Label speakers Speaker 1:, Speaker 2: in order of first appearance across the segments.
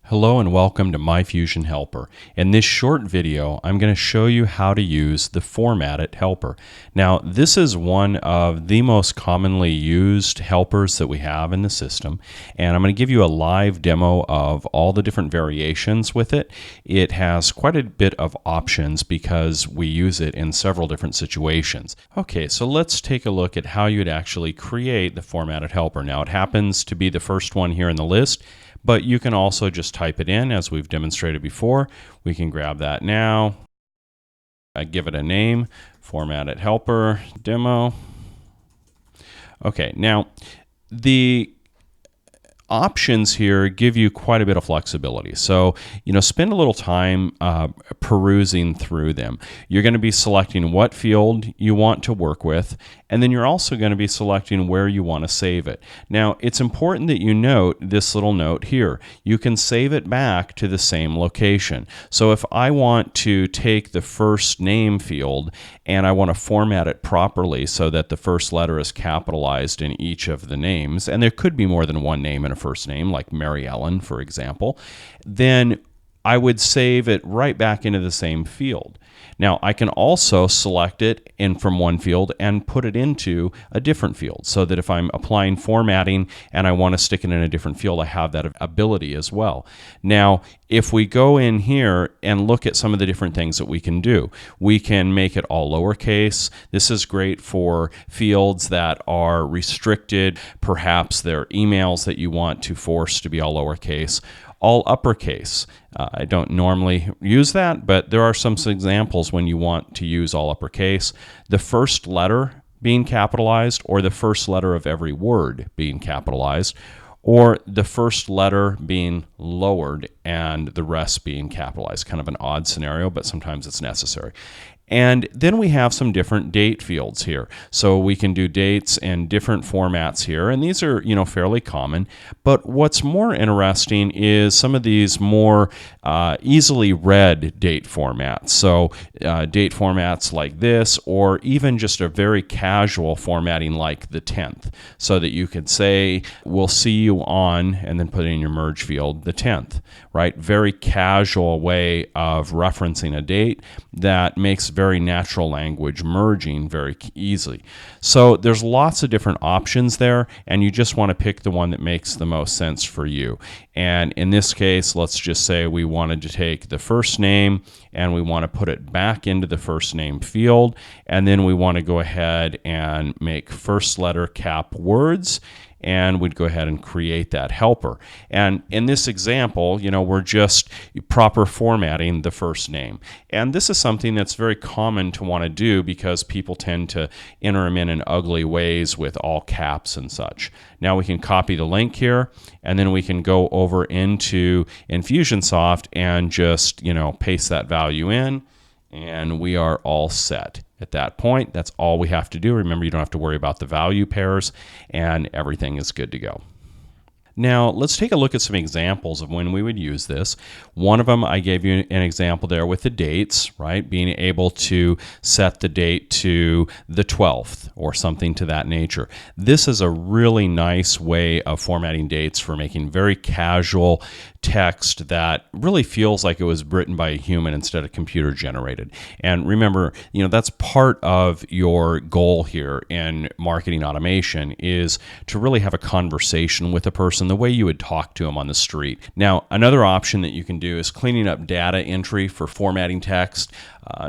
Speaker 1: Hello and welcome to MyFusion Helper. In this short video, I'm going to show you how to use the Format It helper. Now, this is one of the most commonly used helpers that we have in the system, and I'm going to give you a live demo of all the different variations with it. It has quite a bit of options because we use it in several different situations. Okay, so let's take a look at how you'd actually create the Format It helper. Now, it happens to be the first one here in the list, but you can also just type it in as we've demonstrated before. We can grab that now. I give it a name, Format It Helper Demo. Okay, now the options here give you quite a bit of flexibility. So, spend a little time perusing through them. You're going to be selecting what field you want to work with, and then you're also going to be selecting where you want to save it. Now, it's important that you note this little note here. You can save it back to the same location. So if I want to take the first name field and I want to format it properly so that the first letter is capitalized in each of the names, and there could be more than one name in a first name, like Mary Ellen, for example, then I would save it right back into the same field. Now, I can also select it in from one field and put it into a different field so that if I'm applying formatting and I want to stick it in a different field, I have that ability as well. Now, if we go in here and look at some of the different things that we can make it all lowercase. This is great for fields that are restricted. Perhaps they're emails that you want to force to be all lowercase. All uppercase. I don't normally use that, but there are some examples when you want to use all uppercase. The first letter being capitalized, or the first letter of every word being capitalized, or the first letter being lowered and the rest being capitalized. Kind of an odd scenario, but sometimes it's necessary. And then we have some different date fields here. So we can do dates in different formats here, and these are, fairly common. But what's more interesting is some of these more easily read date formats. So date formats like this, or even just a very casual formatting like the 10th, so that you could say, we'll see you on, and then put in your merge field, the 10th, right? Very casual way of referencing a date that makes very natural language merging very easily. So there's lots of different options there, and you just want to pick the one that makes the most sense for you. And in this case, let's just say we wanted to take the first name and we want to put it back into the first name field, and then we want to go ahead and make first letter cap words, and we'd go ahead and create that helper. And in this example, we're just proper formatting the first name. And this is something that's very common to want to do because people tend to enter them in ugly ways with all caps and such. Now we can copy the link here, and then we can go over into Infusionsoft and just, paste that value in, and we are all set. At that point, that's all we have to do. Remember, you don't have to worry about the value pairs, and everything is good to go. Now, let's take a look at some examples of when we would use this. One of them, I gave you an example there with the dates, right? Being able to set the date to the 12th or something to that nature. This is a really nice way of formatting dates for making very casual text that really feels like it was written by a human instead of computer generated. And remember, that's part of your goal here in marketing automation, is to really have a conversation with a person the way you would talk to them on the street. Now, another option that you can do is cleaning up data entry for formatting text.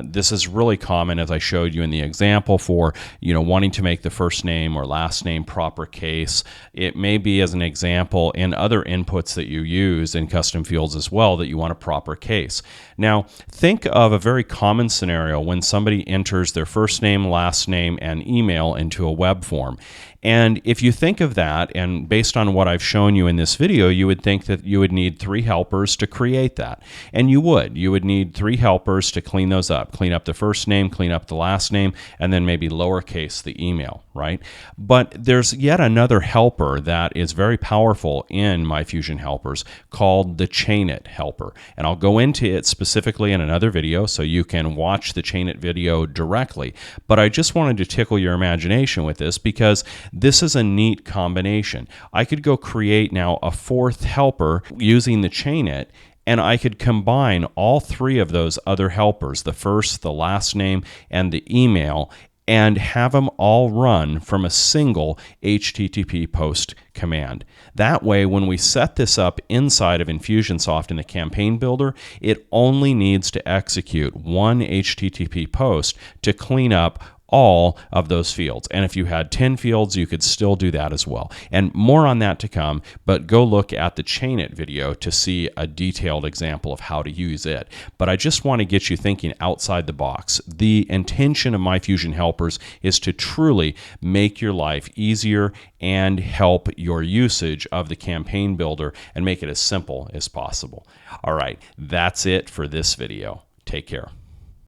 Speaker 1: This is really common, as I showed you in the example, for wanting to make the first name or last name proper case. It may be, as an example, in other inputs that you use in custom fields as well, that you want a proper case. Now, think of a very common scenario when somebody enters their first name, last name, and email into a web form. And if you think of that, and based on what I've shown you in this video, you would think that you would need 3 helpers to create that. And you would. You would need 3 helpers to clean those up. Clean up the first name, clean up the last name, and then maybe lowercase the email, right? But there's yet another helper that is very powerful in MyFusion helpers called the Chain It helper. And I'll go into it specifically in another video so you can watch the Chain It video directly. But I just wanted to tickle your imagination with this because this is a neat combination. I could go create now a fourth helper using the chain it, and I could combine all three of those other helpers, the first, the last name, and the email, and have them all run from a single HTTP post command. That way, when we set this up inside of Infusionsoft in the campaign builder, it only needs to execute one HTTP post to clean up all of those fields. And if you had 10 fields, you could still do that as well. And more on that to come, but go look at the Chain It video to see a detailed example of how to use it. But I just want to get you thinking outside the box. The intention of MyFusion Helpers is to truly make your life easier and help your usage of the campaign builder and make it as simple as possible. All right, that's it for this video. Take care.